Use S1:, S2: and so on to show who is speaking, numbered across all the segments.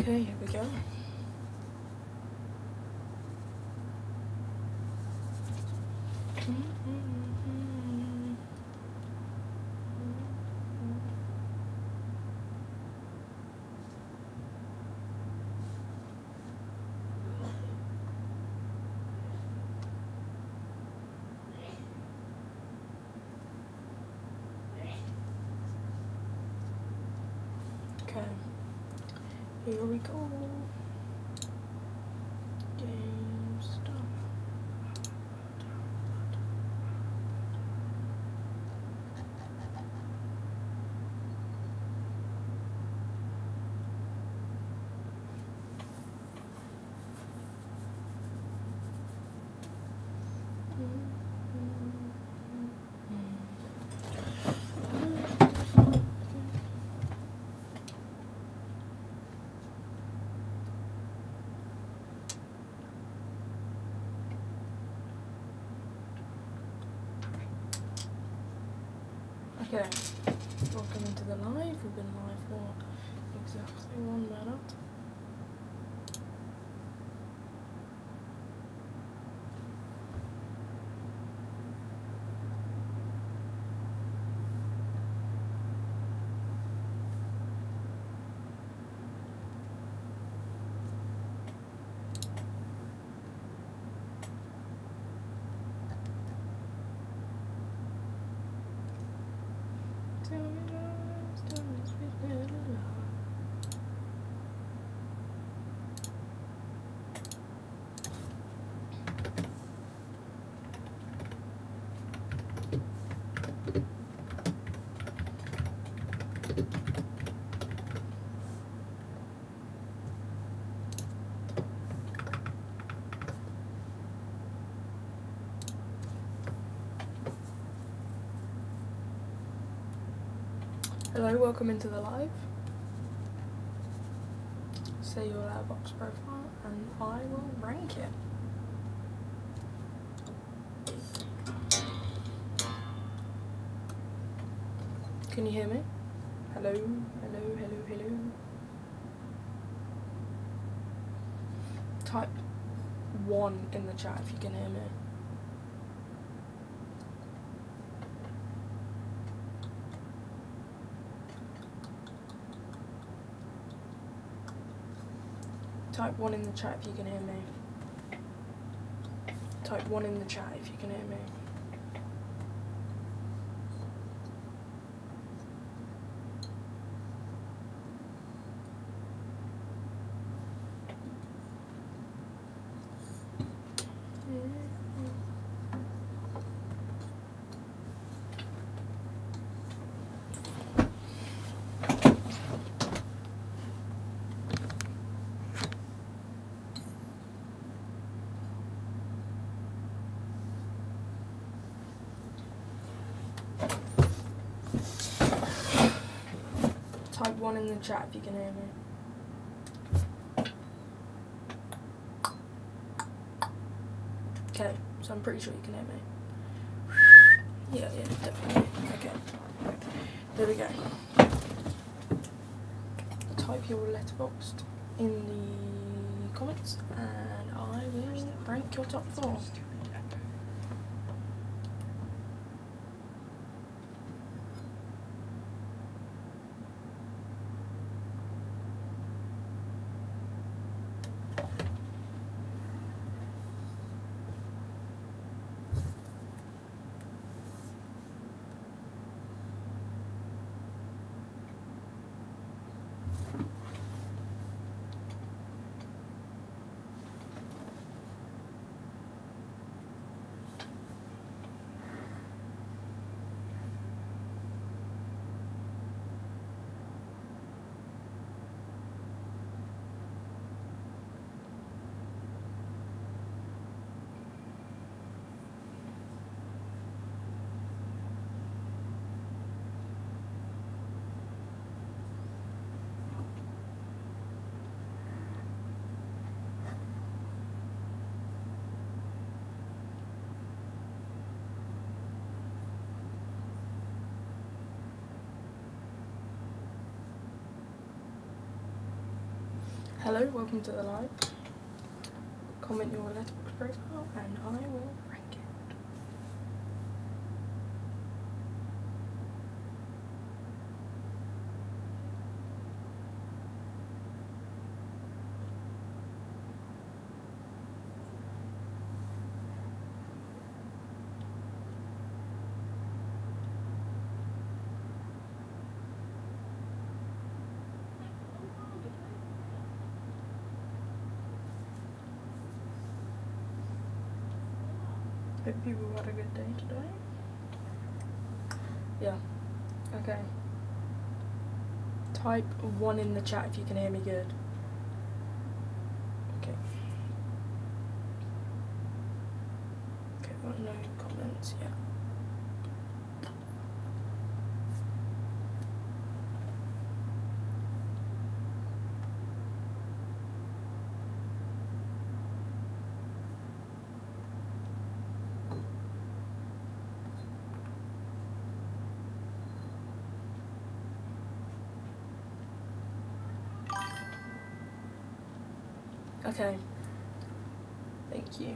S1: Okay, here we go. Okay, here we go. Game start. Okay, welcome into the live. We've been live for exactly 1 minute. Tell me lies, tell me sweet little lie. Hello, welcome into the live. Say your Letterboxd profile and I will rank it. Can you hear me? Hello, hello, hello, hello. Type 1 in the chat if you can hear me. Type 1 in the chat if you can hear me. Type 1 in the chat if you can hear me. Type 1 in the chat if you can hear me. Okay, so I'm pretty sure you can hear me. Yeah, definitely. Okay, there we go. Type your Letterboxd in the comments and I will rank your top 4. Hello, welcome to the live. Comment your Letterboxd profile and I will rank it. Hope you all had a good day today. Yeah. Okay. Type 1 in the chat if you can hear me good. Okay. Okay, got no comments yet. Okay. Thank you.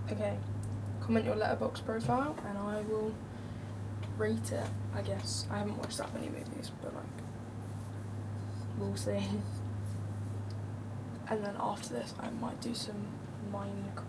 S1: Okay. Comment your Letterboxd profile and I will rate it, I guess. I haven't watched that many movies, but like, we'll see. And then after this I might do some Minecraft.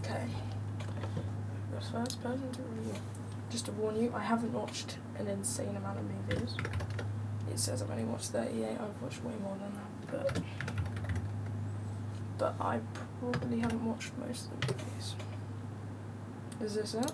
S1: Okay, the first person to review. Just to warn you, I haven't watched an insane amount of movies. It says I've only watched 38, I've watched way more than that, but I probably haven't watched most of the movies. Is this it?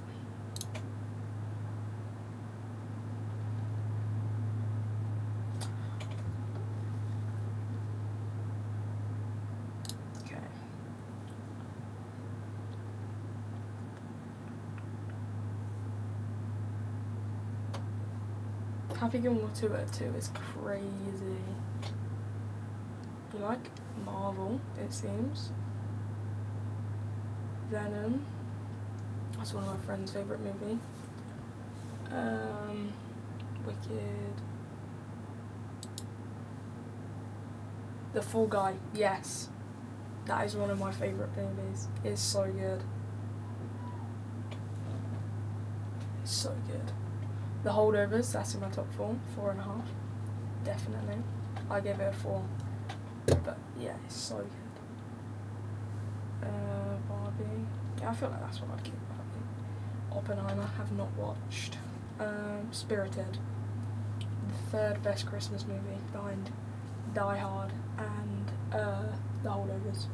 S1: Happy Gilmore 2 out of 2 is crazy. You like Marvel, it seems. Venom. That's one of my friend's favourite movie. Wicked. The Fall Guy, yes. That is one of my favourite movies. It's so good. It's so good. The Holdovers, that's in my top 4.5. Definitely. I gave it a 4. But yeah, it's so good. Barbie. Yeah, I feel like that's what I'd give Barbie. Oppenheimer, have not watched. Spirited. The third best Christmas movie behind Die Hard and The Holdovers.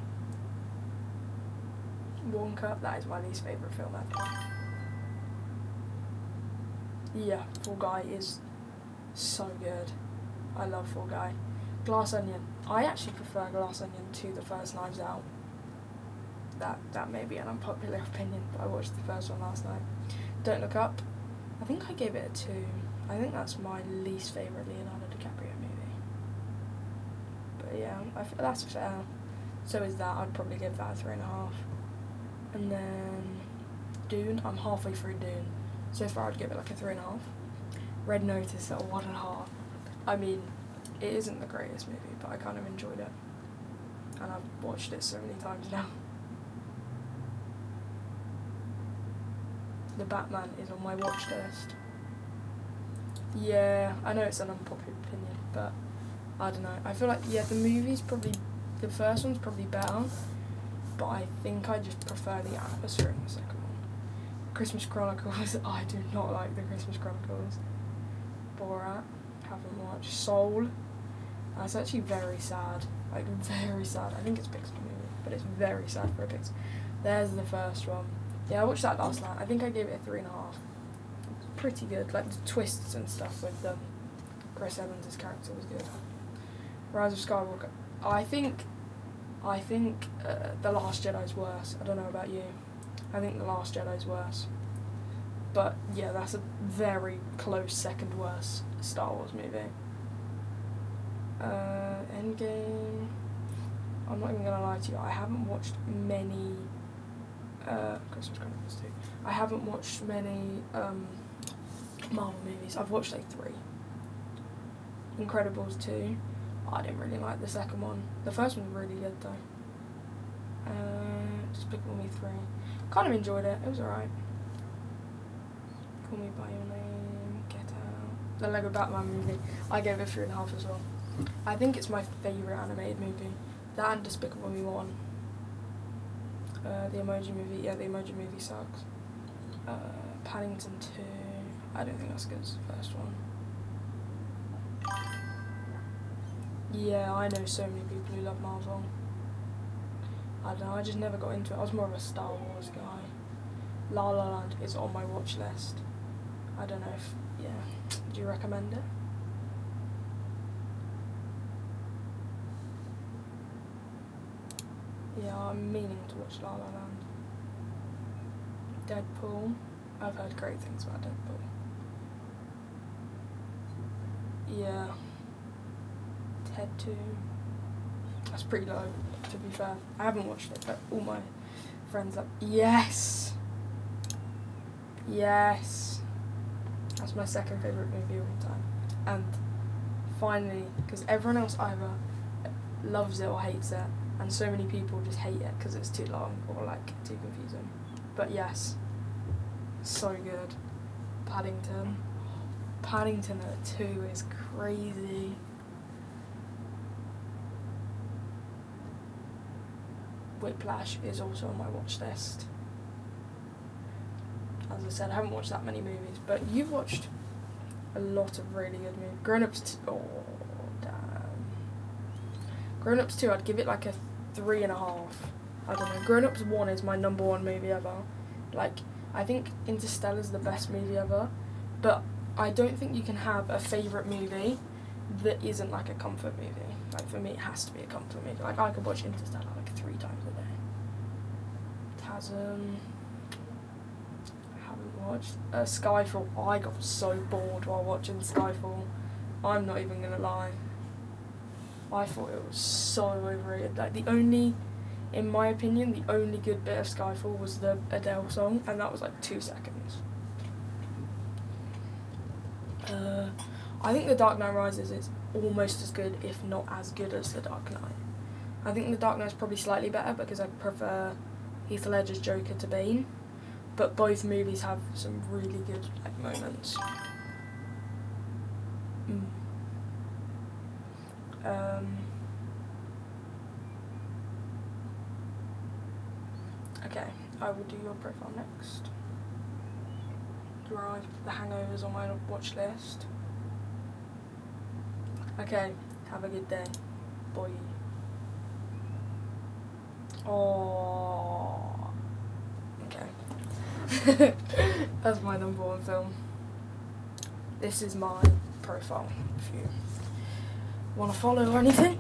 S1: Wonka, that is my least favourite film ever. Yeah, Fall Guy is so good. I love Fall Guy. Glass Onion. I actually prefer Glass Onion to the first Knives Out. That may be an unpopular opinion, but I watched the first one last night. Don't Look Up. I think I gave it a 2. I think that's my least favourite Leonardo DiCaprio movie. But yeah, that's fair. So is that. I'd probably give that a 3.5. And then Dune. I'm halfway through Dune. So far I'd give it like a 3.5. Red Notice at a 1.5. I mean, it isn't the greatest movie, but I kind of enjoyed it. And I've watched it so many times now. The Batman is on my watch list. Yeah, I know it's an unpopular opinion, but I don't know. I feel like, yeah, the movie's probably, the first one's probably better, but I think I just prefer the atmosphere in the second one. Christmas Chronicles, I do not like the Christmas Chronicles. Borat, haven't watched. Soul, that's actually very sad, like very sad. I think it's a Pixar movie, but it's very sad for a Pixar. There's the first one. Yeah, I watched that last night. I think I gave it a 3.5. Pretty good, like the twists and stuff with Chris Evans' character was good. Rise of Skywalker, I think The Last Jedi's worse. I don't know about you. I think The Last Jedi's worse. But yeah, that's a very close second worst Star Wars movie. Endgame. I'm not even gonna lie to you. I haven't watched many. Christmas Chronicles 2. I haven't watched many Marvel movies. I've watched like 3. Incredibles 2. I didn't really like the second one. The first one was really good though. Despicable Me 3. Kind of enjoyed it. It was alright. Call Me By Your Name. Get Out. The Lego Batman movie. I gave it 3.5 as well. I think it's my favourite animated movie. That and Despicable Me 1. The Emoji Movie. Yeah, the Emoji Movie sucks. Paddington 2. I don't think that's as good as the first one. Yeah, I know so many people who love Marvel. I don't know, I just never got into it. I was more of a Star Wars guy. La La Land is on my watch list. I don't know if, yeah, do you recommend it? Yeah, I'm meaning to watch La La Land. Deadpool, I've heard great things about Deadpool. Yeah. Ted 2. That's pretty low, to be fair. I haven't watched it, but all my friends are. Yes! Yes! That's my second favourite movie of all time. And finally, because everyone else either loves it or hates it, and so many people just hate it because it's too long or like too confusing. But yes, so good. Paddington. Paddington at 2 is crazy. Whiplash is also on my watch list. As I said, I haven't watched that many movies, but you've watched a lot of really good movies. Grown Ups 2, oh damn. Grown Ups 2, I'd give it like a 3.5. I don't know. Grown Ups 1 is my number 1 movie ever. Like, I think Interstellar's the best movie ever, but I don't think you can have a favourite movie that isn't like a comfort movie. Like, for me, it has to be a comfort movie. Like, I could watch Interstellar like 3 times a day. TASM. I haven't watched. Skyfall. I got so bored while watching Skyfall. I'm not even gonna lie. I thought it was so overrated. Like, in my opinion, the only good bit of Skyfall was the Adele song, and that was like 2 seconds. I think The Dark Knight Rises is almost as good, if not as good as The Dark Knight. I think The Dark Knight's probably slightly better because I prefer Heath Ledger's Joker to Bane, but both movies have some really good like moments. Okay, I will do your profile next. Drive. The Hangover's on my watch list. Okay, have a good day. Boy. Oh. Okay. That's my number 1 film. This is my profile if you want to follow or anything.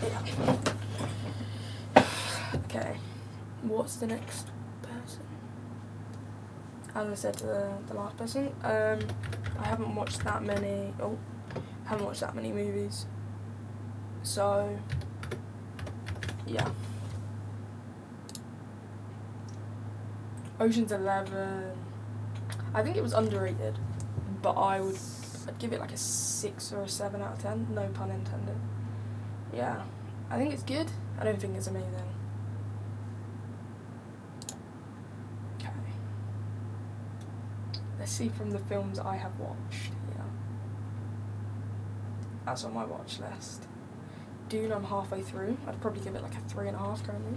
S1: Yeah. Okay. What's the next person? As I said to the last person, I haven't watched that many. Haven't watched that many movies. So, yeah. Ocean's 11. I think it was underrated, but I'd give it like a 6 or a 7 out of 10. No pun intended. Yeah, I think it's good. I don't think it's amazing. Okay. Let's see from the films I have watched. Yeah. That's on my watch list. Dune, I'm halfway through. I'd probably give it like a 3.5 currently.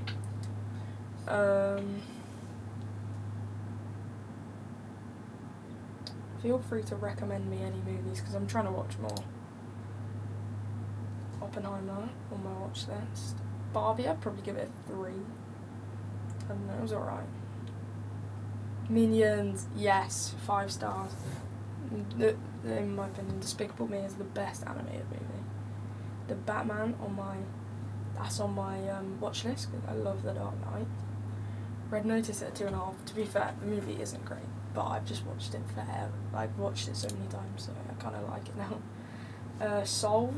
S1: feel free to recommend me any movies because I'm trying to watch more. Oppenheimer on my watch list. Barbie, I'd probably give it a 3. I don't know, it was alright. Minions, yes, 5 stars. In my opinion, Despicable Me is the best animated movie. The Batman on my watch list because I love The Dark Knight. Red Notice at 2.5. To be fair, the movie isn't great, but I've just watched it forever. I've watched it so many times, so I kind of like it now. Soul,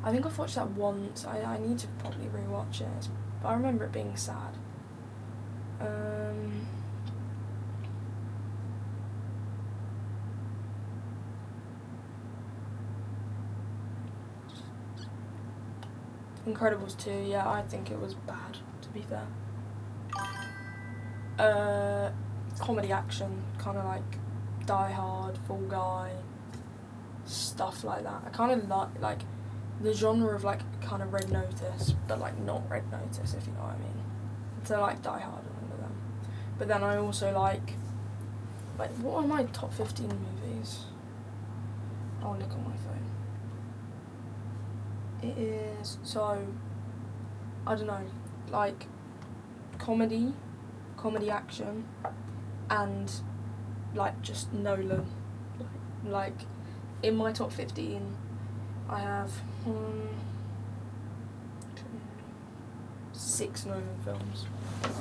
S1: I think I've watched that once. I need to probably rewatch it, but I remember it being sad. Incredibles 2, yeah, I think it was bad, to be fair. Comedy action, kind of like Die Hard, Fall Guy, stuff like that. I kind of like the genre of like kind of Red Notice, but like not Red Notice, if you know what I mean. So like Die Hard and all of them. But then I also like what are my top 15 movies? I'll look on my phone. It is, so, I don't know, like, comedy action, and, like, just Nolan. Like, in my top 15, I have 6 Nolan films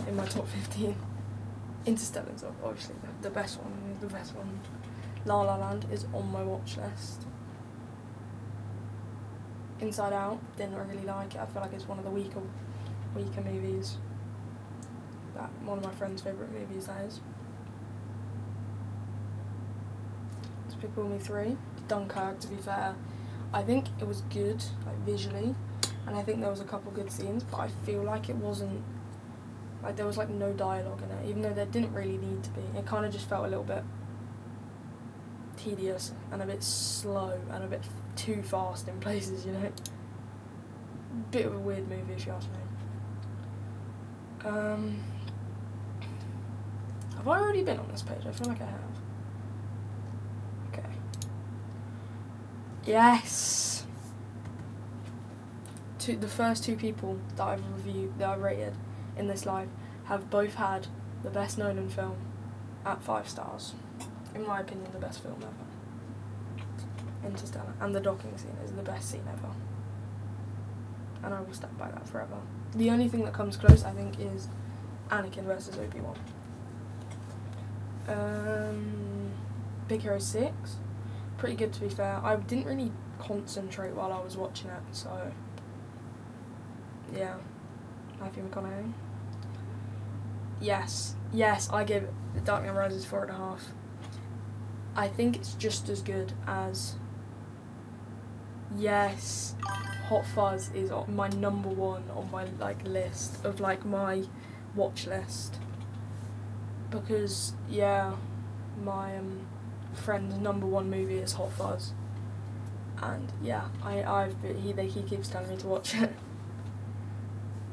S1: in my top 15. Interstellar's obviously the best one, is the best one. La La Land is on my watch list. Inside Out, didn't really like it. I feel like it's one of the weaker movies. That one of my friend's favourite movies, that is. Despicable Me 3. Dunkirk, to be fair. I think it was good, like visually, and I think there was a couple good scenes, but I feel like it wasn't, like there was like no dialogue in it, even though there didn't really need to be. It kind of just felt a little bit tedious and a bit slow and a bit too fast in places, you know. Bit of a weird movie, if you ask me. Have I already been on this page? I feel like I have. Okay. Yes. The first 2 people that I've rated in this live have both had the best Nolan film at 5 stars. In my opinion, the best film ever. Interstellar. And the docking scene is the best scene ever. And I will stand by that forever. The only thing that comes close, I think, is Anakin versus Obi-Wan. Big Hero 6. Pretty good, to be fair. I didn't really concentrate while I was watching it, so yeah. Matthew McConaughey. Yes, I give The Dark Knight Rises 4.5. I think it's just as good as, yes, Hot Fuzz is my number 1 on my like list of like my watch list, because yeah, my friend's number 1 movie is Hot Fuzz, and yeah, he keeps telling me to watch it.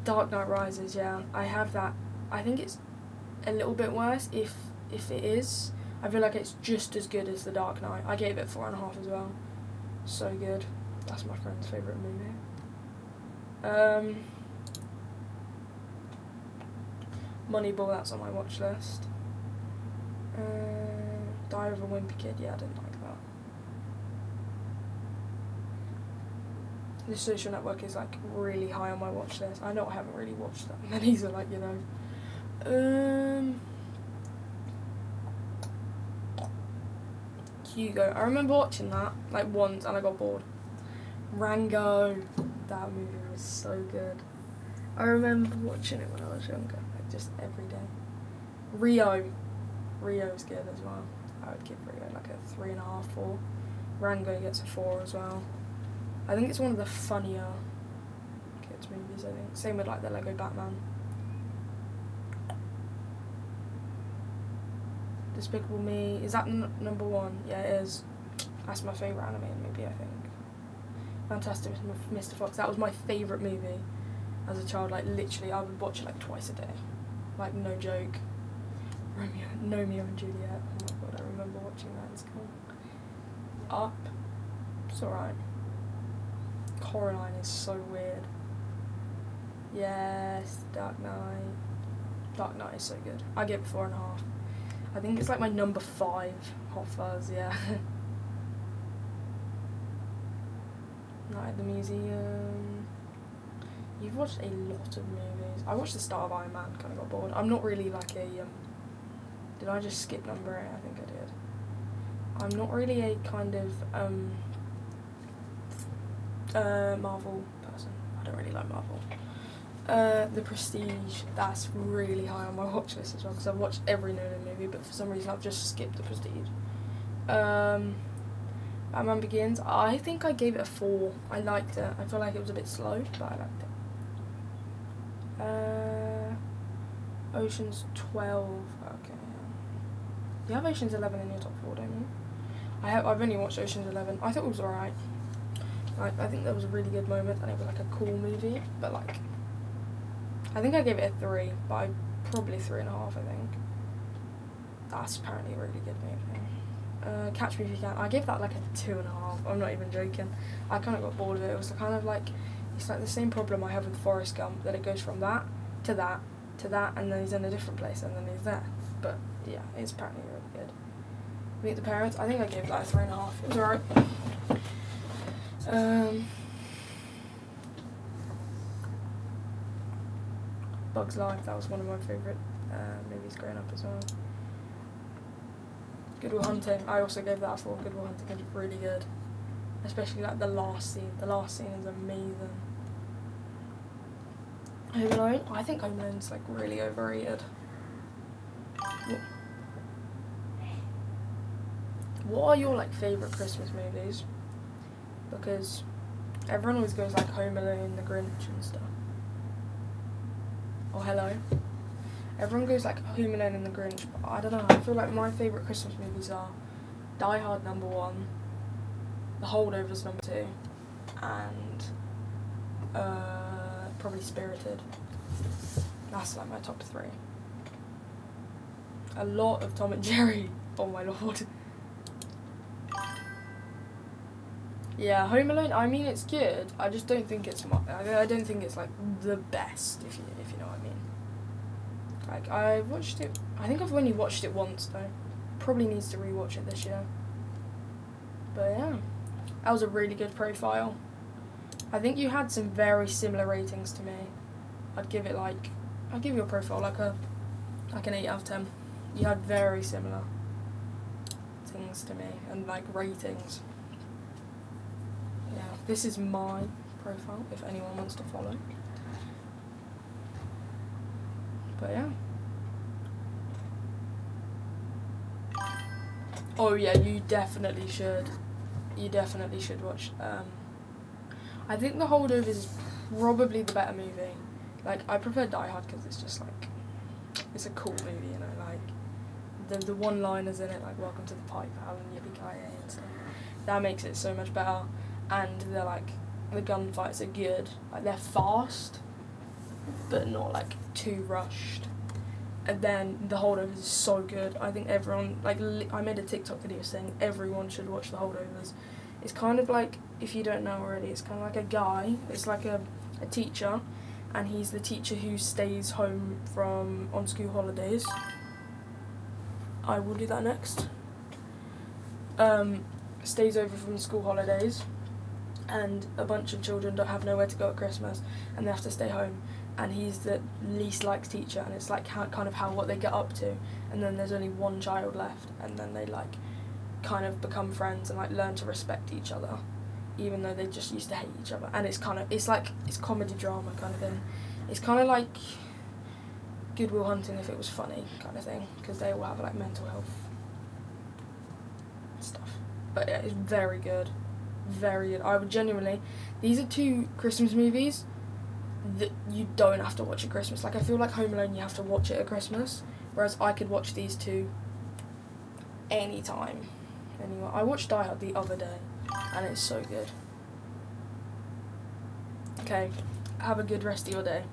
S1: Dark Knight Rises, yeah, I have that. I think it's a little bit worse if it is. I feel like it's just as good as The Dark Knight. I gave it 4.5 as well. So good. That's my friend's favourite movie. Moneyball, that's on my watch list. Diary of a Wimpy Kid, yeah, I didn't like that. The Social Network is like really high on my watch list. I know I haven't really watched that many, so like, you know. Hugo. I remember watching that like once and I got bored. Rango. That movie was so good. I remember watching it when I was younger, like just every day. Rio. Rio's good as well. I would give Rio like a 3.5, 4. Rango gets a 4 as well. I think it's one of the funnier kids movies, I think. Same with like the Lego Batman. Despicable Me, is that number 1? Yeah, it is. That's my favourite animated movie, I think. Fantastic Mr. Fox, that was my favourite movie as a child. Like literally, I would watch it like twice a day. Like no joke. Romeo and Juliet, oh my god, I remember watching watching that in school. Up. It's alright. Coraline is so weird. Yes, Dark Knight. Dark Knight is so good. I give it 4.5. I think it's like my number 5 Hot Fuzz, yeah. Night at the Museum. You've watched a lot of movies. I watched the start of Iron Man, kind of got bored. I'm not really like a, did I just skip number 8? I think I did. I'm not really a kind of, Marvel person. I don't really like Marvel. The Prestige, that's really high on my watch list as well, because I've watched every Nolan movie, but for some reason I've just skipped The Prestige. Batman Begins, I think I gave it a 4. I liked it. I feel like it was a bit slow, but I liked it. Ocean's 12, okay. You have Ocean's 11 in your top 4, don't you? I've only watched Ocean's 11. I thought it was alright. I think that was a really good moment, and it was like a cool movie, but like, I think I gave it a 3, but I probably 3.5, I think. That's apparently a really good movie. Catch Me If You Can, I gave that like a 2.5, I'm not even joking. I kind of got bored of it. It was kind of like, it's like the same problem I have with Forrest Gump, that it goes from that, to that, to that, and then he's in a different place, and then he's there. But yeah, it's apparently really good. Meet the Parents, I think I gave that a 3.5, it was alright. Bug's Life, that was one of my favourite movies growing up as well. Good Will Hunting, I also gave that a 4. Good Will Hunting is really good. Especially like the last scene. The last scene is amazing. Home Alone, I think Home Alone's like really overrated. What are your like favourite Christmas movies? Because everyone always goes like Home Alone, The Grinch and stuff. Oh, hello. Everyone goes like Home Alone and The Grinch, but I don't know, I feel like my favourite Christmas movies are Die Hard number 1, The Holdovers number 2, and probably Spirited. That's like my top 3. A lot of Tom and Jerry, oh my lord. Yeah, Home Alone, I mean it's good, I just don't think it's I don't think it's like the best, if you know what I mean. Like, I watched it, I think I've only watched it once though. Probably needs to rewatch it this year. But yeah, that was a really good profile. I think you had some very similar ratings to me. I'd give your profile like an 8 out of 10. You had very similar things to me, and like ratings. Yeah, this is my profile if anyone wants to follow. But yeah. Oh yeah, you definitely should. You definitely should watch. I think The Holdovers is probably the better movie. Like, I prefer Die Hard because it's just like, it's a cool movie, you know, like the one-liners in it, like Welcome to the Pipe, Alan, Yippee-Ki-Yay and stuff. That makes it so much better. And they're like, the gunfights are good. Like, they're fast, but not like too rushed. And then The Holdovers is so good. I think everyone, like, I made a TikTok video saying everyone should watch The Holdovers. It's kind of like, if you don't know already, it's kind of like a guy, it's like a teacher, and he's the teacher who stays home on school holidays. I will do that next. Stays over from school holidays, and a bunch of children don't have nowhere to go at Christmas, and they have to stay home. And he's the least liked teacher, and it's like what they get up to, and then there's only one child left, and then they like kind of become friends and like learn to respect each other, even though they just used to hate each other. And it's comedy drama kind of thing. It's kind of like Good Will Hunting if it was funny kind of thing, because they all have like mental health stuff. But yeah, it's very good, very good. I would genuinely, these are 2 Christmas movies that you don't have to watch at Christmas. Like, I feel like Home Alone you have to watch it at Christmas, whereas I could watch these 2 anytime. Anyway, I watched Die Hard the other day, and it's so good. Okay, have a good rest of your day.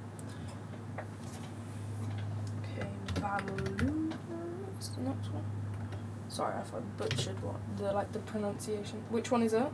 S1: Okay, Valor, what's the next one? Sorry if I butchered the pronunciation. Which one is it?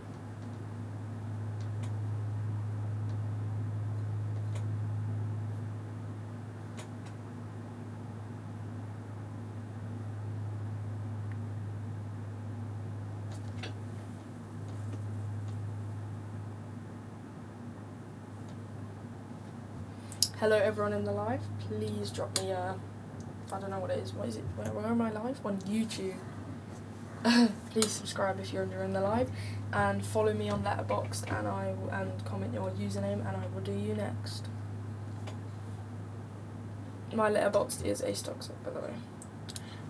S1: Hello everyone in the live. Please drop me a, I don't know what it is. What is it? Where am I live? On YouTube. Please subscribe if you're in the live, and follow me on Letterboxd, and comment your username, and I will do you next. My Letterboxd is Ace Toxic, by the way.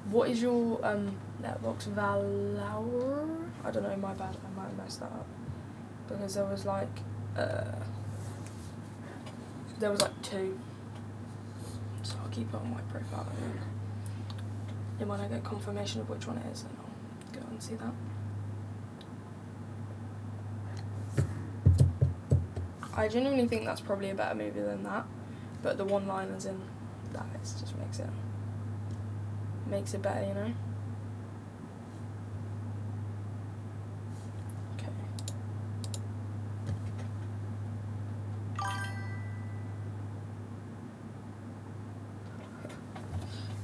S1: What is your Letterboxd valor? I don't know. My bad. I might have messed that up because there was like 2. So I'll keep it on my profile, and when I get confirmation of which one it is, then I'll go and see that. I genuinely think that's probably a better movie than that, but the one-liners in that just makes it better, you know.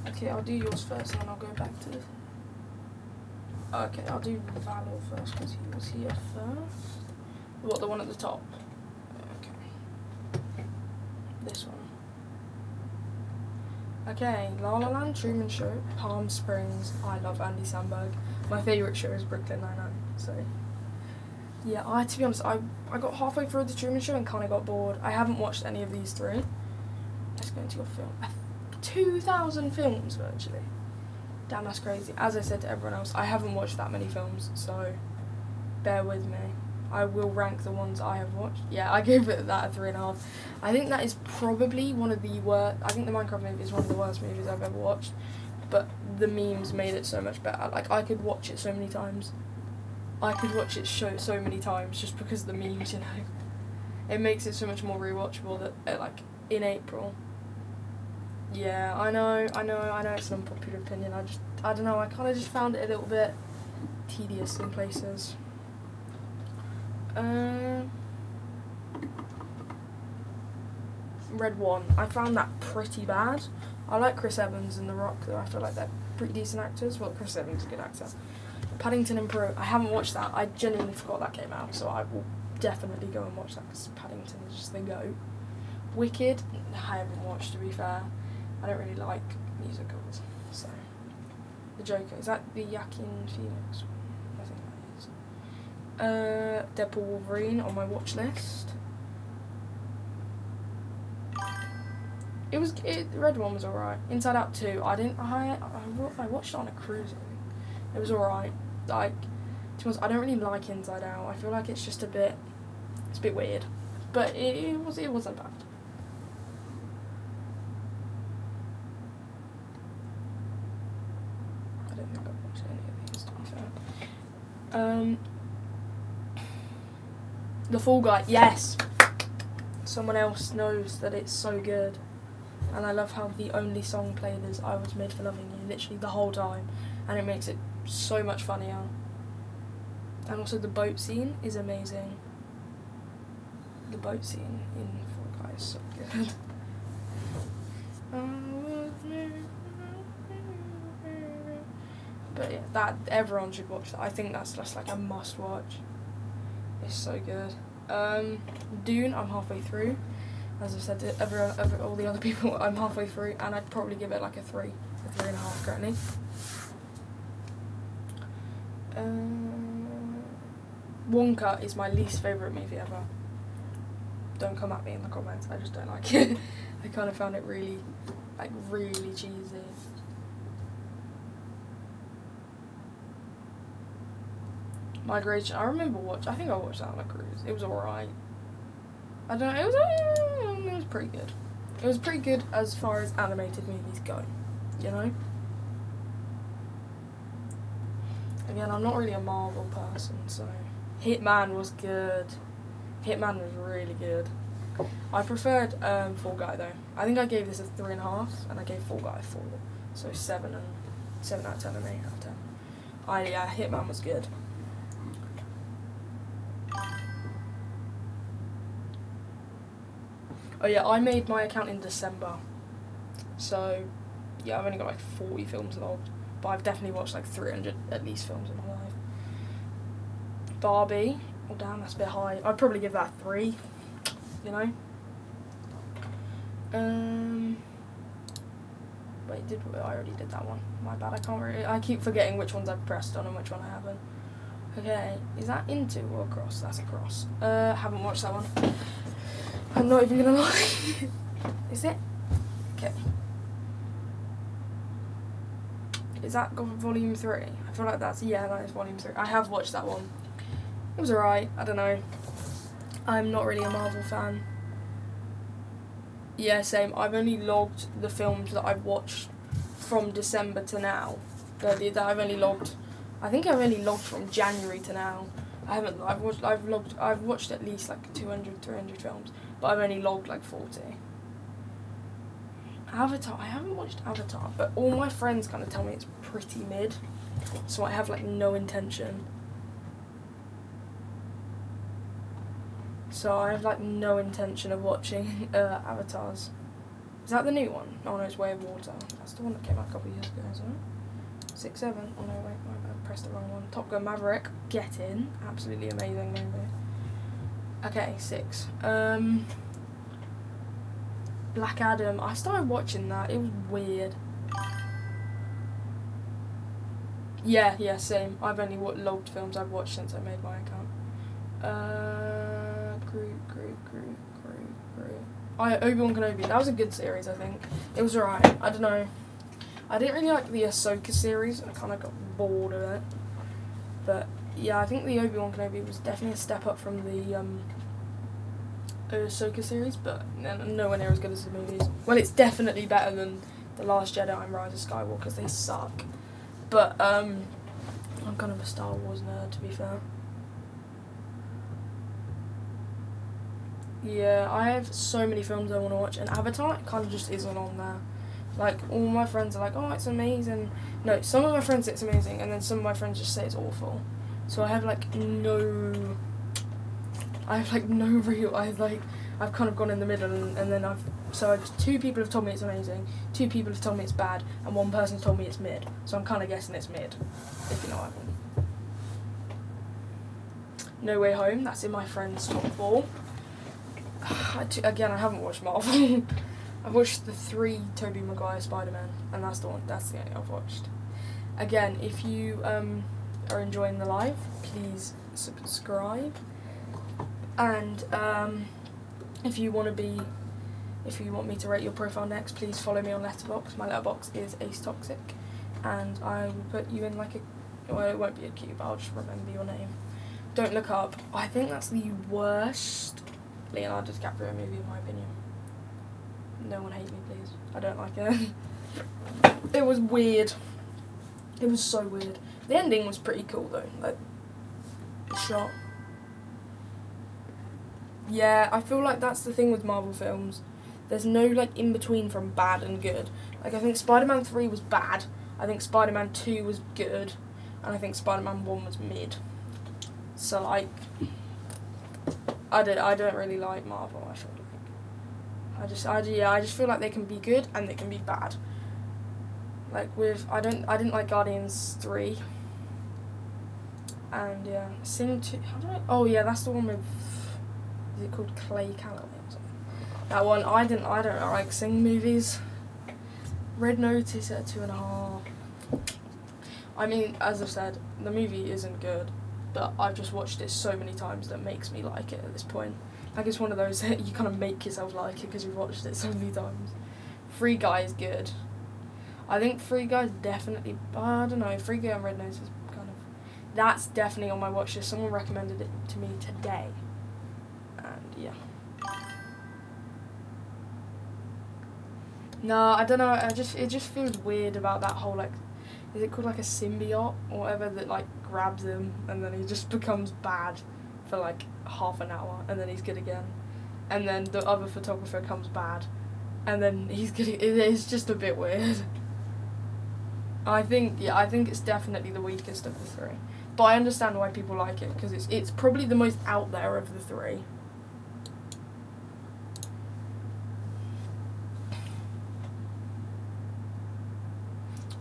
S1: Okay, I'll do yours first, and then I'll go back to this. Okay, I'll do Valor first because he was here first. What, the one at the top? Okay. This one. Okay, La La Land, Truman Show, Palm Springs. I love Andy Samberg. My favourite show is Brooklyn Nine-Nine. So, yeah, to be honest, I got halfway through the Truman Show and kind of got bored. I haven't watched any of these 3. Let's go into your film. 2,000 films virtually. Damn, that's crazy. As I said to everyone else, I haven't watched that many films, so bear with me. I will rank the ones I have watched. Yeah, I gave it that a 3.5. I think that is probably one of the worst. I think the Minecraft movie is one of the worst movies I've ever watched, but the memes made it so much better. Like, I could watch it so many times. I could watch it so many times just because of the memes, you know. It makes it so much more rewatchable that, like, in April. Yeah, I know it's an unpopular opinion. I don't know, I kind of just found it a little bit tedious in places. Red One, I found that pretty bad. I like Chris Evans and The Rock, though. I feel like they're pretty decent actors. Well, Chris Evans is a good actor. Paddington in Peru, I haven't watched that. I genuinely forgot that came out, so I will definitely go and watch that because Paddington is just the GOAT. Wicked, I haven't watched, to be fair. I don't really like musicals, so. The Joker, is that the Joaquin Phoenix one? I think that is. Deadpool Wolverine on my watch list. The Red One was alright. Inside Out 2, I watched it on a cruise, I think. It was alright. Like, to be honest, I don't really like Inside Out. I feel like it's just a bit weird. But it wasn't bad. I don't think I've watched any of these, to be fair. The Fall Guy, yes! Someone else knows that it's so good. And I love how the only song played is I Was Made for Loving You, literally the whole time. And it makes it so much funnier. And also the boat scene is amazing. The boat scene in Fall Guy is so good. But yeah, everyone should watch that. I think that's just like a must watch. It's so good. Dune, I'm halfway through. As I've said to all the other people, I'm halfway through, and I'd probably give it like a 3.5 currently. Wonka is my least favourite movie ever. Don't come at me in the comments, I just don't like it. I kind of found it really cheesy. Migration, I think I watched that on a cruise. It was alright. I don't know, it was pretty good. It was pretty good as far as animated movies go, you know? Again, I'm not really a Marvel person, so... Hitman was good. Hitman was really good. I preferred Fall Guy, though. I think I gave this a 3.5, and I gave Fall Guy a 4. So 7 out of 10 and 8 out of 10. Yeah, Hitman was good. Oh yeah, I made my account in December. So, yeah, I've only got like 40 films logged. But I've definitely watched like 300 at least films in my life. Barbie. Oh damn, that's a bit high. I'd probably give that 3. You know? Wait, I already did that one. My bad, I keep forgetting which ones I've pressed on and which one I haven't. Okay, is that into or across? That's across. Haven't watched that one. I'm not even gonna lie. Is it? Okay. Is that volume 3? I feel like that is volume 3. I have watched that one. It was alright, I don't know. I'm not really a Marvel fan. Yeah, same. I've only logged the films that I've watched from December to now. That I've only logged. I think I've only logged from January to now. I've watched at least like 200, 300 films, but I've only logged like 40. Avatar. I haven't watched Avatar, but all my friends kind of tell me it's pretty mid, so I have like no intention. So I have like no intention of watching Avatars. Is that the new one? Oh no, it's Way of Water. That's the one that came out a couple of years ago, isn't it? 6, 7. Oh no, wait, I pressed the wrong one. Top Gun Maverick. Get In. Absolutely amazing movie. Okay, 6. Black Adam. I started watching that. It was weird. Yeah, same. I've only logged films I've watched since I made my account. Groot. Obi-Wan Kenobi. That was a good series, I think. It was alright. I don't know. I didn't really like the Ahsoka series. I kind of got bored of it. But yeah, I think the Obi-Wan Kenobi was definitely a step up from the Ahsoka series, but nowhere near as good as the movies. Well, it's definitely better than The Last Jedi and Rise of Skywalker, because they suck. But I'm kind of a Star Wars nerd, to be fair. Yeah, I have so many films I want to watch, and Avatar kind of just isn't on there. Like, all my friends are like, oh, it's amazing. No, some of my friends say it's amazing, and then some of my friends just say it's awful. So I have no real, I've kind of gone in the middle, and then two people have told me it's amazing, 2 people have told me it's bad, and 1 person's told me it's mid. So I'm kind of guessing it's mid, if you know what I mean. No Way Home, that's in my friend's top 4. Again, I haven't watched Marvel. I've watched the 3 Tobey Maguire Spider-Man, and that's the only I've watched. Again, if you are enjoying the live, please subscribe. And if you want me to rate your profile next, please follow me on Letterboxd. My Letterboxd is AceToxic, and I will put you in well, it won't be a queue, but I'll just remember your name. Don't Look Up. I think that's the worst Leonardo DiCaprio movie, in my opinion. No one hate me, please. I don't like it. It was weird. It was so weird. The ending was pretty cool, though. Like, the shot. Yeah, I feel like that's the thing with Marvel films. There's no, in between from bad and good. I think Spider-Man 3 was bad. I think Spider-Man 2 was good. And I think Spider-Man 1 was mid. So, I don't really like Marvel, I feel like. I just feel like they can be good and they can be bad. I didn't like Guardians 3. And yeah, Sing 2, oh yeah, that's the one with, is it called Clay Calloway or something? That one, I don't like Sing movies. Red Notice at 2.5. I mean, as I've said, the movie isn't good, but I've just watched it so many times that makes me like it at this point. It's one of those that you kind of make yourself like it because you've watched it so many times. Free Guy is good. I think Free Guy is definitely, I don't know, Free Guy and Red Notice is kind of, that's definitely on my watch list. Someone recommended it to me today. And yeah. No, I don't know, it just feels weird about that whole, is it called a symbiote or whatever that grabs him and then he just becomes bad for half an hour and then he's good again, and then the other photographer comes bad and then he's good. It's just a bit weird. I think it's definitely the weakest of the three. But I understand why people like it, because it's probably the most out there of the three.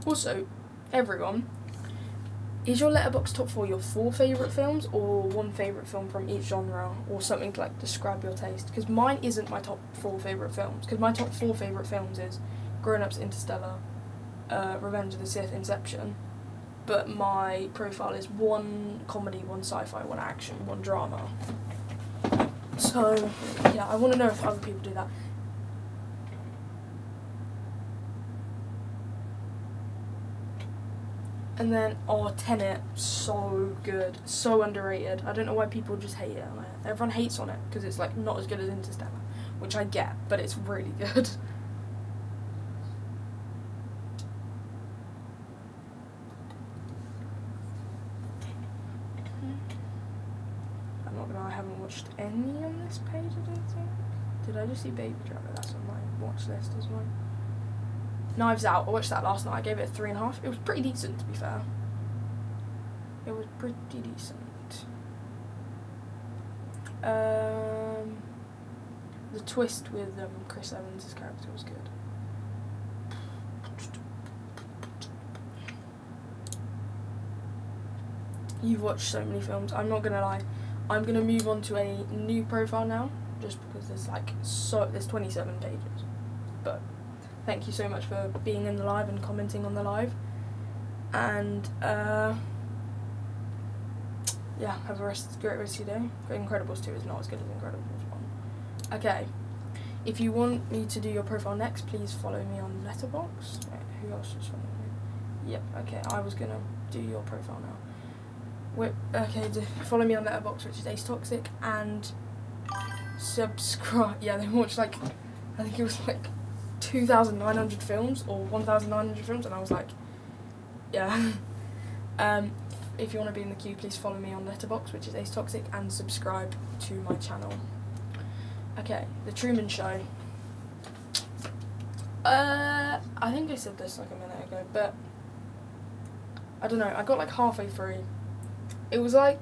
S1: Also, everyone, is your Letterboxd top 4 your 4 favourite films, or 1 favourite film from each genre, or something to like describe your taste? Because mine isn't my top 4 favourite films, because my top 4 favourite films is Grown Ups, Interstellar, Revenge of the Sith, Inception, but my profile is 1 comedy, 1 sci-fi, 1 action, 1 drama. So, yeah, I want to know if other people do that. And then, Tenet, so good, so underrated. I don't know why people just hate it. Everyone hates on it because it's like not as good as Interstellar, which I get, but it's really good. I'm not gonna lie, I haven't watched any on this page, I don't think. Did I just see Baby Driver? That's on my watch list as well. Knives Out, I watched that last night. I gave it a 3.5. It was pretty decent, to be fair. It was pretty decent. The twist with Chris Evans' character was good. You've watched so many films. I'm not gonna lie. I'm gonna move on to a new profile now, just because there's 27 pages. But thank you so much for being in the live and commenting on the live. And yeah, have a great rest of your day. Incredibles 2 is not as good as Incredibles 1. Okay, if you want me to do your profile next, please follow me on Letterboxd. Wait, who else was following me? Yep, okay, I was gonna do your profile now. Follow me on Letterboxd, which is Ace Toxic, and subscribe. Yeah, they watched I think it was 2,900 films or 1,900 films, and I was like, yeah. If you want to be in the queue, please follow me on Letterboxd, which is Ace Toxic, and subscribe to my channel. Okay, The Truman Show. I think I said this like a minute ago, but I don't know. I got halfway through. It was alright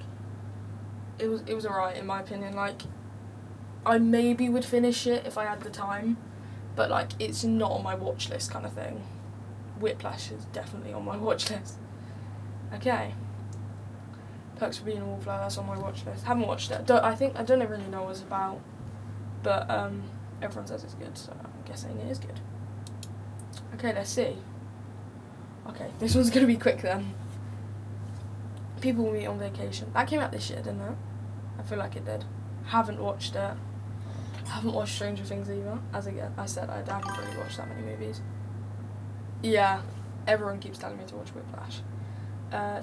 S1: in my opinion. I maybe would finish it if I had the time, but it's not on my watch list kind of thing. Whiplash is definitely on my watch list. Okay. Perks of Being a Wallflower, that's on my watch list. Haven't watched it. I don't really know what it's about, but everyone says it's good, so I'm guessing it is good. Okay, let's see. Okay, this one's gonna be quick then. People Meet on Vacation. That came out this year, didn't it? I feel like it did. Haven't watched it. Haven't watched Stranger Things either. As I said, I haven't really watched that many movies. Yeah, everyone keeps telling me to watch Whiplash.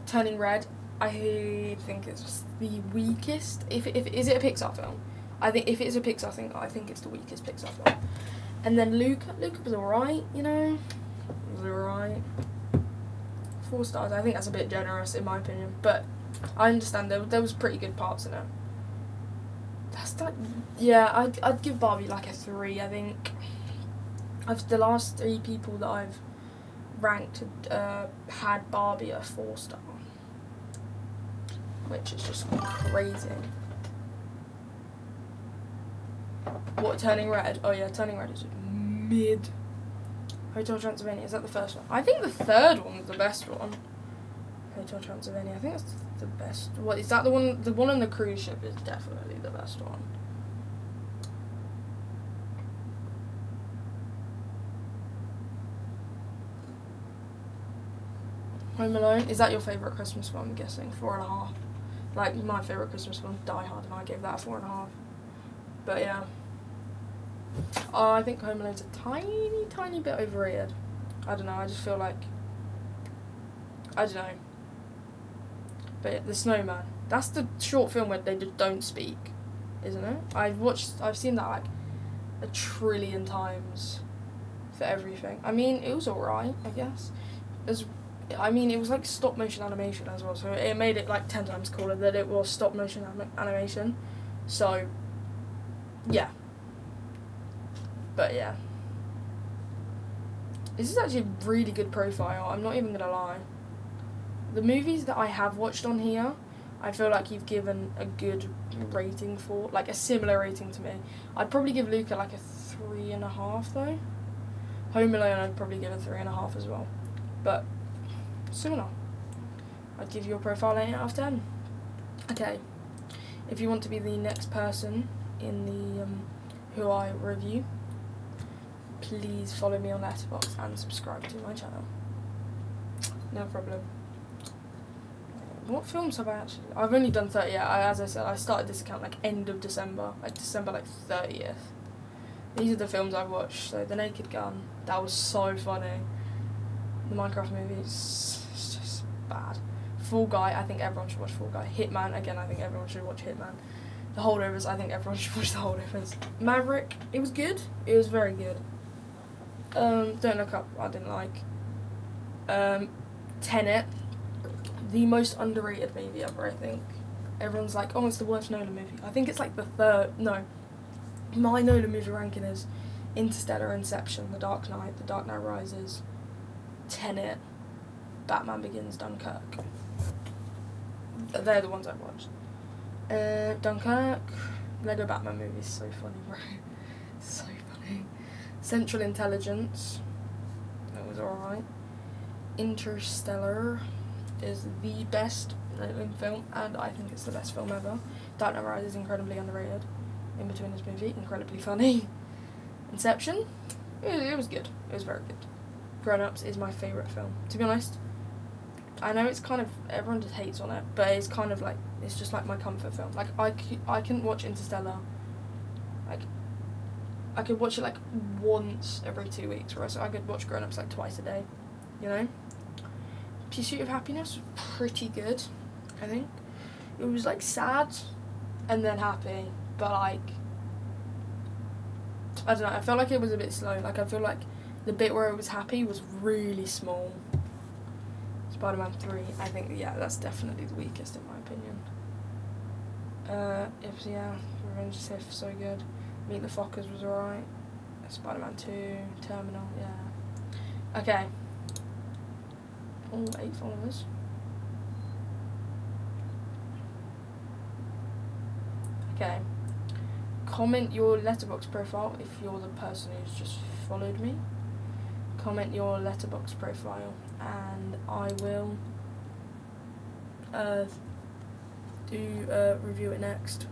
S1: Turning Red. I think it's the weakest. Is it a Pixar film? I think if it's a Pixar thing, I think it's the weakest Pixar film. And then Luca was alright, you know. It was alright. 4 stars. I think that's a bit generous in my opinion, but I understand there was pretty good parts in it. Yeah, I'd give Barbie a 3. I think the last 3 people that I've ranked had Barbie a 4-star, which is just crazy. What, Turning Red? Oh yeah, Turning Red is mid. Hotel Transylvania, is that the first one? I think the third one was the best one. Hotel Transylvania, I think that's the best. What, is that the one? The one on the cruise ship is definitely the best one. Home Alone, is that your favourite Christmas film? I'm guessing 4.5. My favourite Christmas film, Die Hard, and I gave that a 4.5. But yeah. I think Home Alone's a tiny bit overrated. I don't know, I just feel like, I don't know. But yeah, The Snowman, that's the short film where they just don't speak, isn't it? I've seen that 1 trillion times for everything. I mean, it was alright, I guess. It was stop motion animation as well, so it made it 10 times cooler that it was stop motion animation. So, yeah. But yeah. This is actually a really good profile, I'm not even gonna lie. The movies that I have watched on here, I feel like you've given a good rating for, like a similar rating to me. I'd probably give Luca like a 3.5 though. Home Alone I'd probably give a 3.5 as well. But similar. I'd give your profile 8 out of 10. Okay. If you want to be the next person in the who I review, please follow me on Letterboxd and subscribe to my channel. No problem. What films have I actually... I've only done 30, as I said, I started this account like end of December, like December like 30th. These are the films I've watched. So The Naked Gun, that was so funny. The Minecraft movie, it's just bad. Fall Guy, I think everyone should watch Fall Guy. Hitman, again, I think everyone should watch Hitman. The Holdovers, I think everyone should watch The Holdovers. Maverick, it was good. It was very good. Don't Look Up, I didn't like. Tenet, the most underrated movie ever, I think. Everyone's like, oh, it's the worst Nolan movie. I think it's like the third, no. My Nolan movie ranking is Interstellar, Inception, The Dark Knight Rises, Tenet, Batman Begins, Dunkirk. They're the ones I've watched. Dunkirk, Lego Batman movie is so funny, bro. So funny. Central Intelligence, that was alright. Interstellar is the best Nolan film, and I think it's the best film ever. Dark Knight Rises is incredibly underrated. In Between this movie, incredibly funny. Inception, it was good. It was very good. Grown Ups is my favourite film. To be honest, I know it's kind of, everyone just hates on it, but it's kind of like, it's just like my comfort film. Like, I can watch Interstellar, like, I could watch it like once every 2 weeks, whereas I could watch Grown Ups like twice a day, you know? Pursuit of Happiness was pretty good, I think. It was like sad and then happy, but like, I don't know, I felt like it was a bit slow. Like, I feel like the bit where it was happy was really small. Spider-Man 3, I think, yeah, that's definitely the weakest in my opinion. Revenge of the Sith, so good. Meet the Fockers was alright. Spider-Man 2, Terminal, yeah. Okay. All 8 followers. Okay. Comment your Letterboxd profile if you're the person who's just followed me. Comment your Letterboxd profile and I will review it next.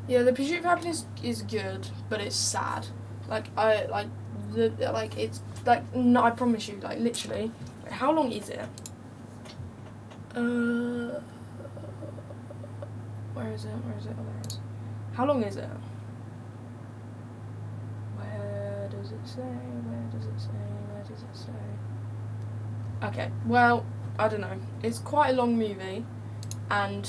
S1: Yeah, The Pursuit of Happiness is good, but it's sad. Like, it's like, no, I promise you, like, literally. How long is it? Where is it? Oh, there it is. How long is it? Where does it say? Okay, well, I don't know. It's quite a long movie, and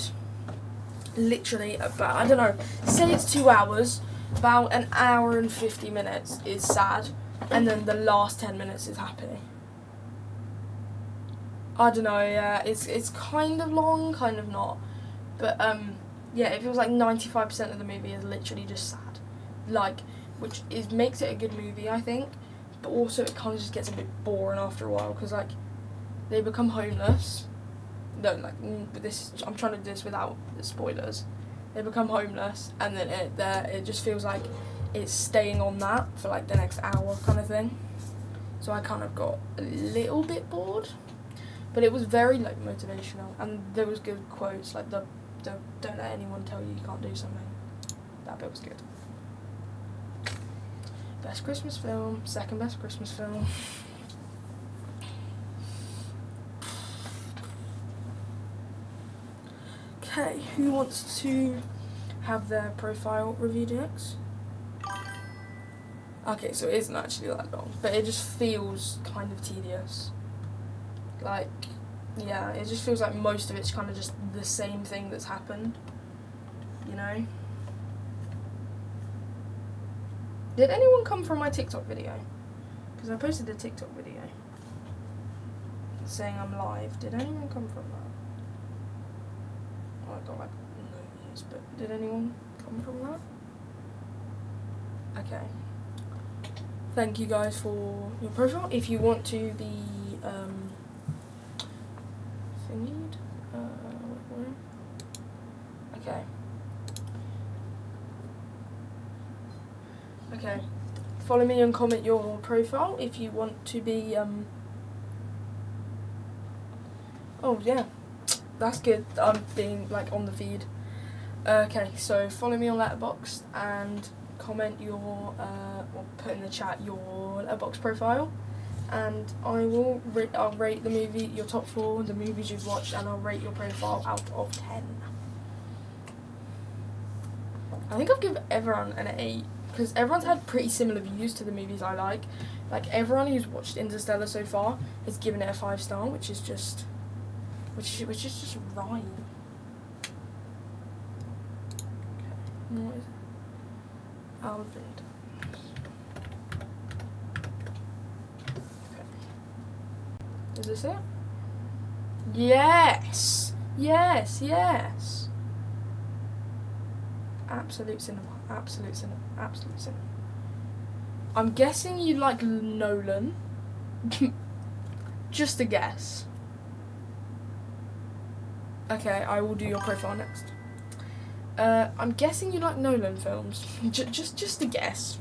S1: literally about, I don't know, say it's 2 hours, about an hour and 50 minutes is sad, and then the last 10 minutes is happy. I don't know, yeah, it's kind of long, kind of not, but yeah, it feels like 95% of the movie is literally just sad, like, which makes it a good movie, I think, but also it kind of just gets a bit boring after a while, because like, they become homeless. No, like, I'm trying to do this without the spoilers. They become homeless, and then it just feels like it's staying on that for like the next hour kind of thing. So I kind of got a little bit bored, but it was very like motivational, and there was good quotes like the don't let anyone tell you can't do something. That bit was good. Best Christmas film, second best Christmas film. Okay, who wants to have their profile reviewed next? Okay, so it isn't actually that long, but it just feels kind of tedious. Like, yeah, it just feels like most of it's kind of just the same thing that's happened, you know? Did anyone come from my TikTok video? Because I posted a TikTok video saying I'm live. Did anyone come from that? Oh, I got like no views, but did anyone come from that? Okay. Thank you guys for your profile. If you want to be thingied, okay. Okay. Follow me and comment your profile if you want to be oh yeah, that's good. I'm being like on the feed. Okay, so follow me on Letterboxd and comment your or put in the chat your Letterboxd profile, and I'll rate the movie, your top 4, the movies you've watched, and I'll rate your profile out of 10. I think I've given everyone an 8 because everyone's had pretty similar views to the movies I like. Like everyone who's watched Interstellar so far has given it a 5-star, which is just right. Okay, what is it? Alvin. Okay. Is this it? Yes! Yes, yes! Absolute cinema, absolute cinema, absolute cinema. I'm guessing you like Nolan. Just a guess. Okay, I will do your profile next. I'm guessing you like Nolan films. Just a guess.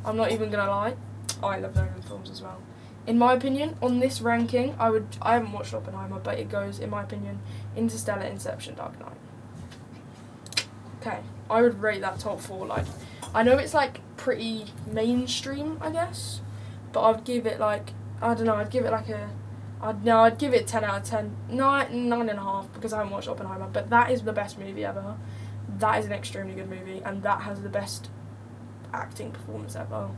S1: I'm not even gonna lie. I love Nolan films as well. In my opinion, on this ranking, I haven't watched Oppenheimer, but it goes, in my opinion, Interstellar, Inception, Dark Knight. Okay, I would rate that top 4. Like, I know it's like pretty mainstream, I guess, but I'd give it like, I don't know, I'd give it like a, I'd give it 10 out of 10, 9.5, because I haven't watched Oppenheimer, but that is the best movie ever. That is an extremely good movie, and that has the best acting performance ever.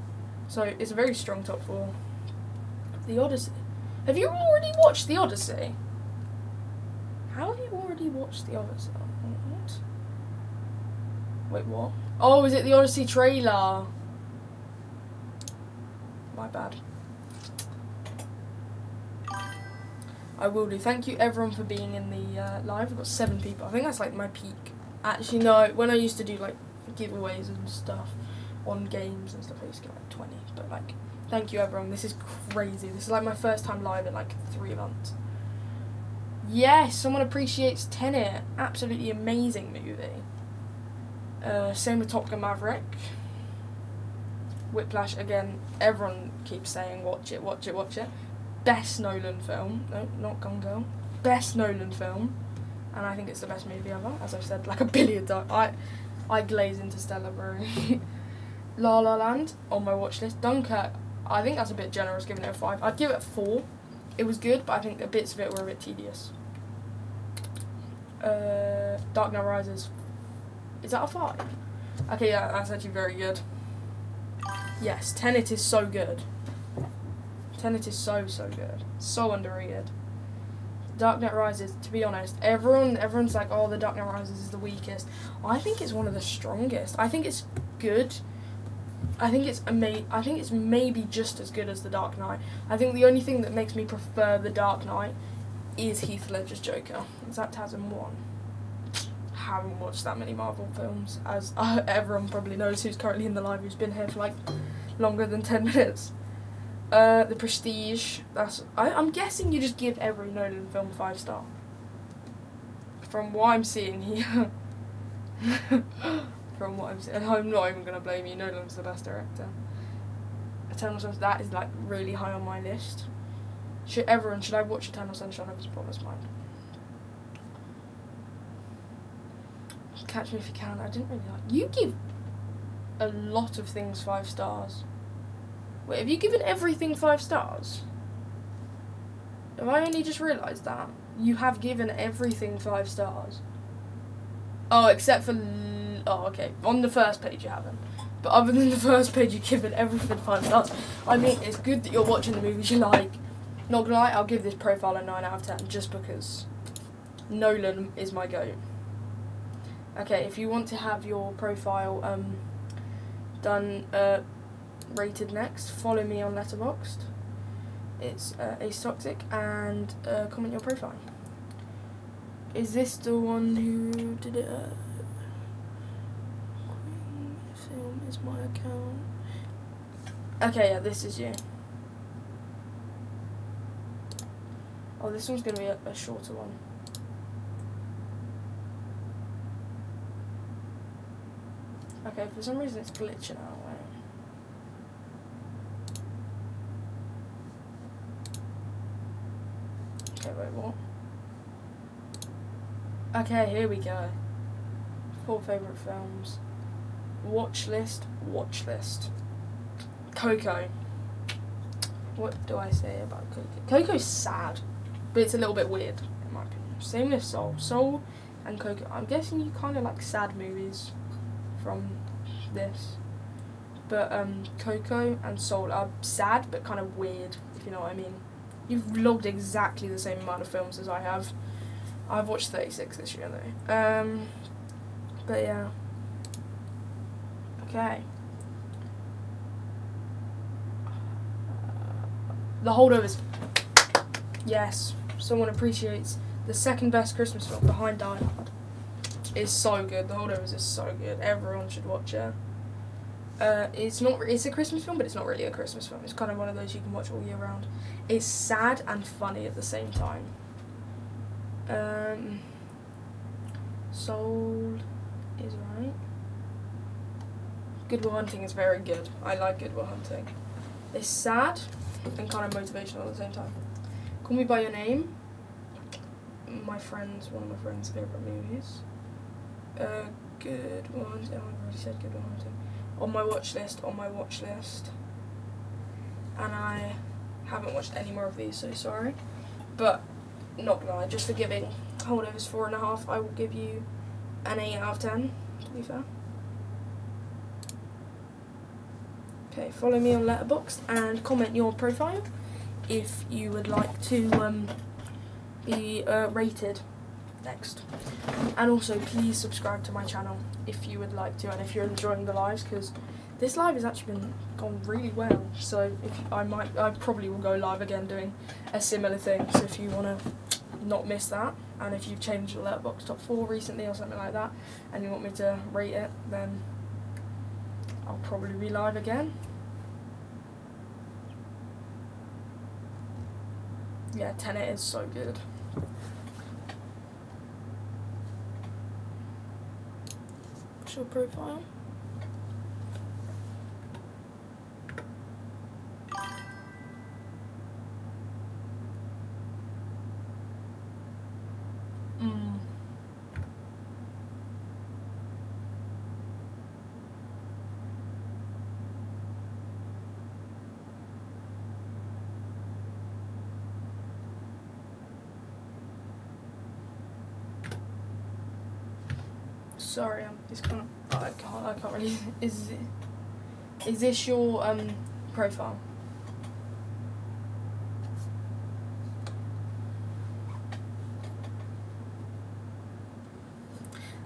S1: So it's a very strong top 4. The Odyssey. Have you already watched The Odyssey? How have you already watched The Odyssey? What? Wait, what? Oh, is it the Odyssey trailer? My bad. I will do. Thank you everyone for being in the live. I've got 7 people. I think that's like my peak. Actually, no, when I used to do like giveaways and stuff on games and stuff, I used to get like 20. But like, thank you everyone. This is crazy. This is like my first time live in like 3 months. Yes, someone appreciates Tenet. Absolutely amazing movie. Same with Top Gun Maverick. Whiplash, again, everyone keeps saying watch it, watch it, watch it. Best Nolan film. No, not Gone Girl. Best Nolan film. And I think it's the best movie ever, as I've said like a billion times. I glaze Interstellar, bro. La La Land on my watch list. Dunkirk, I think that's a bit generous giving it a 5. I'd give it a 4. It was good, but I think the bits of it were a bit tedious. Dark Knight Rises. Is that a 5? Okay, yeah, that's actually very good. Yes, Tenet is so good. Tenet is so good. So underrated. Dark Knight Rises, to be honest, everyone's like, oh, the Dark Knight Rises is the weakest. I think it's one of the strongest. I think it's good. I think it's maybe just as good as the Dark Knight. I think the only thing that makes me prefer the Dark Knight is Heath Ledger's Joker. That has him won. Haven't watched that many Marvel films, as everyone probably knows who's currently in the live, who's been here for like longer than 10 minutes. The Prestige. I'm guessing you just give every Nolan film 5-star. From what I'm seeing here. From what I'm seeing, and I'm not even gonna blame you. Nolan's the best director. Eternal Sunshine, that is like really high on my list. Should I watch Eternal Sunshine of the Spotless Mind? Catch Me If You Can. I didn't really like. You give a lot of things 5 stars. Wait, have you given everything 5 stars? Have I only just realised that? You have given everything 5 stars. Oh, except for... Oh, okay. On the first page you haven't. But other than the first page, you've given everything 5 stars. I mean, it's good that you're watching the movies you like. Not gonna lie, I'll give this profile a 9 out of 10 just because Nolan is my goat. Okay, if you want to have your profile done, rated next. Follow me on Letterboxd. It's Ace Toxic, and comment your profile. Is this the one who did it? Film is my account. Okay, yeah, this is you. Oh, this one's gonna be a shorter one. Okay, for some reason it's glitching out. Wait. Okay, wait, what? Okay, here we go. 4 favourite films. Watch list. Coco. What do I say about Coco? Coco's sad, but it's a little bit weird, in my opinion. Same with Soul. Soul and Coco. I'm guessing you kind of like sad movies from this. But Coco and Soul are sad, but kind of weird, if you know what I mean. You've vlogged exactly the same amount of films as I have. I've watched 36 this year, though. But yeah. Okay. The Holdovers. Yes. Someone appreciates the second best Christmas film behind Die Hard. It's so good. The Holdovers is so good. Everyone should watch it. It's a Christmas film, but it's not really a Christmas film. It's kind of one of those you can watch all year round. It's sad and funny at the same time. Soul is right. Good Will Hunting is very good. I like Good Will Hunting. It's sad and kind of motivational at the same time. Call Me By Your Name. One of my friends' favourite movies. Good Will Hunting. Oh, I've already said Good Will Hunting. On my watch list. And I haven't watched any more of these, so sorry. But not gonna lie, just for giving Holdovers 4.5, I will give you an 8 out of 10, to be fair. Okay, follow me on Letterboxd and comment your profile if you would like to be rated next. And also, please subscribe to my channel if you would like to, and if you're enjoying the lives, because this live has actually gone really well. So I probably will go live again doing a similar thing. So if you want to not miss that, and if you've changed your Letterboxd top 4 recently or something like that, and you want me to rate it, then I'll probably be live again. Yeah, Tenet is so good. What's your profile? Sorry, it's kind of. I can't really. Is this your profile?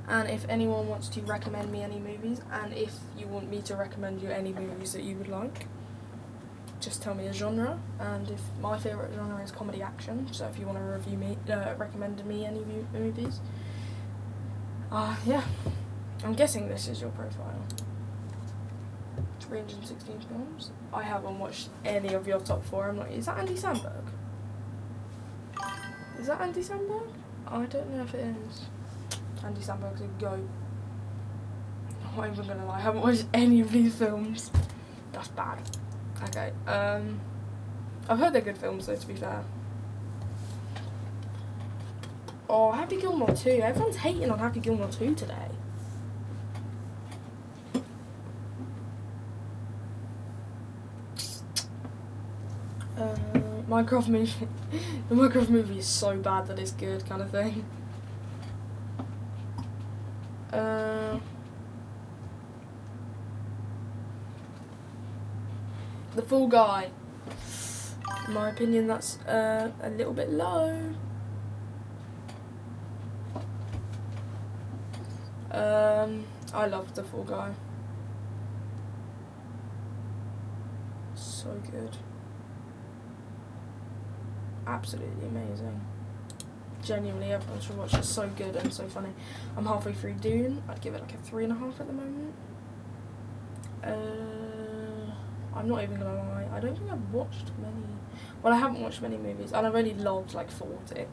S1: And if anyone wants to recommend me any movies, and if you want me to recommend you any movies that you would like, just tell me a genre. And if my favourite genre is comedy action, so if you want to review me, recommend me any movies. Yeah, I'm guessing this is your profile. 316 films. I haven't watched any of your top 4. I'm not. Is that Andy Samberg? Is that Andy Samberg? I don't know if it is. Andy Samberg's a goat. I'm not even gonna lie. I haven't watched any of these films. That's bad. Okay. I've heard they're good films though, to be fair. Oh, Happy Gilmore 2. Everyone's hating on Happy Gilmore 2 today. Minecraft movie. The Minecraft movie is so bad that it's good, kind of thing. The Fall Guy. In my opinion, that's a little bit low. I love The Fall Guy. so good. Absolutely amazing. Genuinely, everyone should watch it. It's so good and so funny. I'm halfway through Dune. I'd give it like a 3.5 at the moment. I'm not even gonna lie. I don't think I've watched many. Well, I haven't watched many movies, and I've only logged like 40.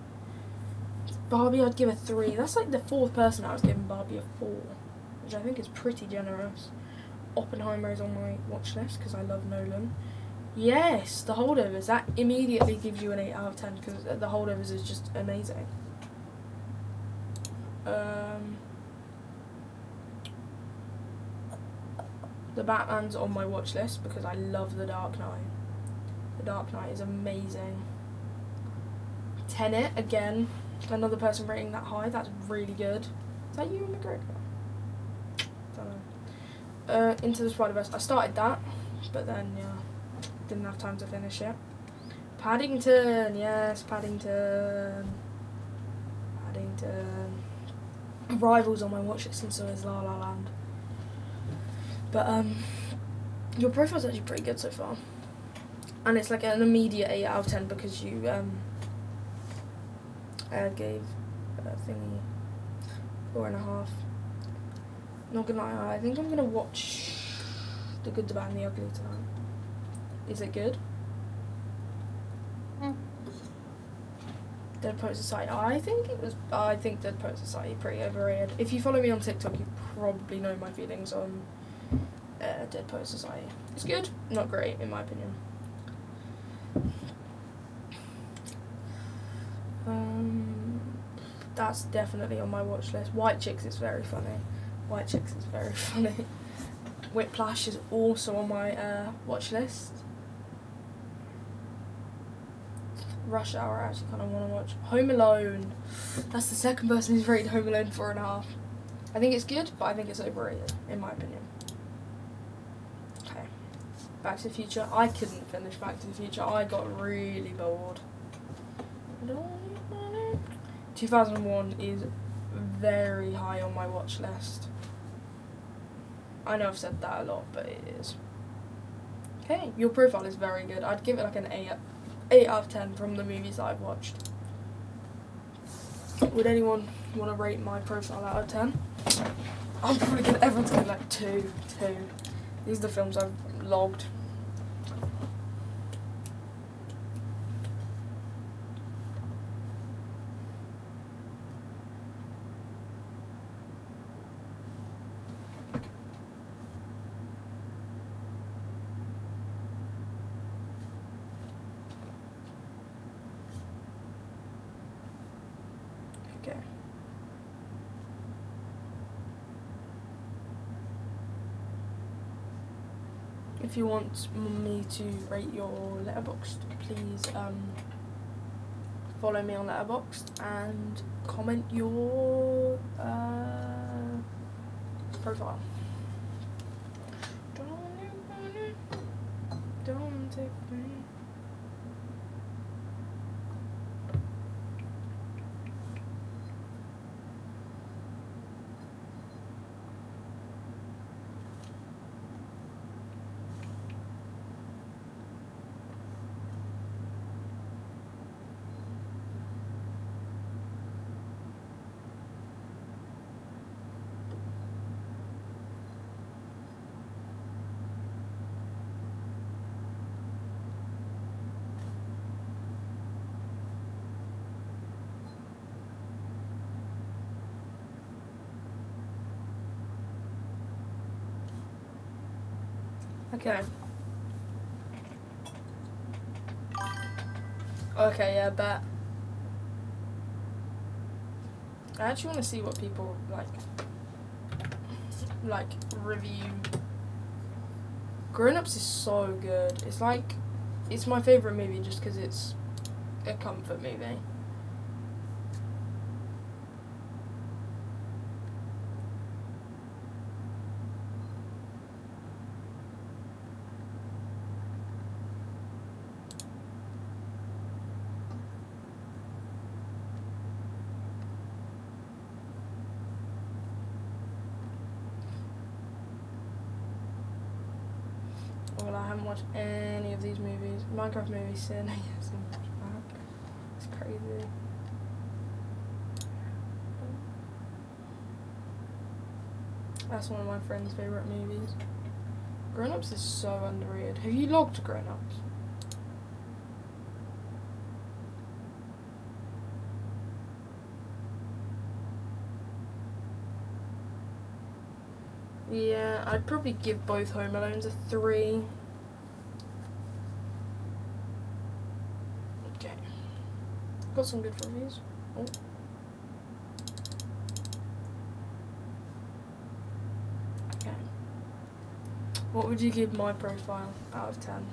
S1: Barbie, I'd give a 3. That's like the 4th person I was giving Barbie a 4, which I think is pretty generous. Oppenheimer is on my watch list because I love Nolan. Yes, The Holdovers. That immediately gives you an 8 out of 10 because The Holdovers is just amazing. The Batman's on my watch list because I love The Dark Knight. The Dark Knight is amazing. Tenet, again, another person rating that high. That's really good. Is that you, McGregor? Don't know. Into the Spider-Verse. I started that, but then, yeah, didn't have time to finish it. Paddington, yes, Paddington. Rivals on my watch list, and so is La La Land. But, your profile's actually pretty good so far. And it's like an immediate 8 out of 10 because you, gave thingy 4.5. Not gonna lie, I think I'm gonna watch The Good, the Bad, and the Ugly tonight. Is it good? Dead Poet Society. I think Dead Poet Society pretty overrated. If you follow me on TikTok, you probably know my feelings on Dead Poet Society. It's good, not great in my opinion. That's definitely on my watch list. White Chicks is very funny. Whiplash is also on my watch list. Rush Hour I actually kind of want to watch. Home Alone. That's the second person who's rated Home Alone 4.5. I think it's good, but I think it's overrated, in my opinion. Okay. Back to the Future. I couldn't finish Back to the Future. I got really bored. 2001 is very high on my watch list. I know I've said that a lot, but it is. Okay, your profile is very good. I'd give it like an 8 out of 10 from the movies that I've watched. Would anyone want to rate my profile out of 10? I'm probably gonna, everyone's gonna be like 2. These are the films I've logged. Okay. If you want me to rate your Letterboxd, please follow me on Letterboxd and comment your profile. Don't take me. Okay. Okay, yeah, bet. I actually want to see what people like review. Grown Ups is so good. It's like, it's my favourite movie just because it's a comfort movie. Well, I haven't watched any of these movies. Minecraft movies, Sin, yes, I'm watching back. It's crazy. That's one of my friend's favourite movies. Grown Ups is so underrated. Have you logged Grown Ups? Yeah, I'd probably give both Home Alones a 3. Okay. Got some good reviews. Oh. Okay. What would you give my profile out of 10?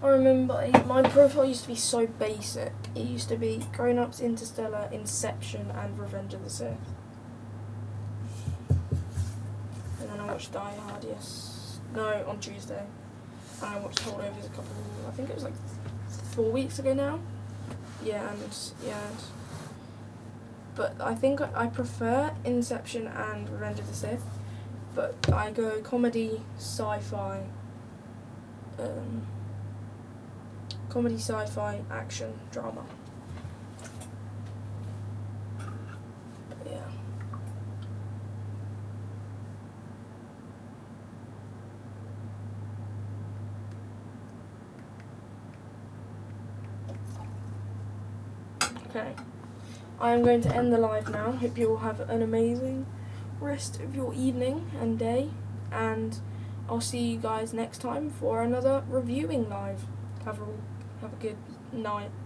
S1: I remember my profile used to be so basic. It used to be Grown Ups, Interstellar, Inception, and Revenge of the Sith. And then I watched Die Hard, on Tuesday. And I watched Holdovers I think it was like 4 weeks ago now. But I think I prefer Inception and Revenge of the Sith. But I go comedy, sci-fi, action, drama. But yeah. Okay. I am going to end the live now. Hope you all have an amazing rest of your evening and day. And I'll see you guys next time for another reviewing live. Have a good night.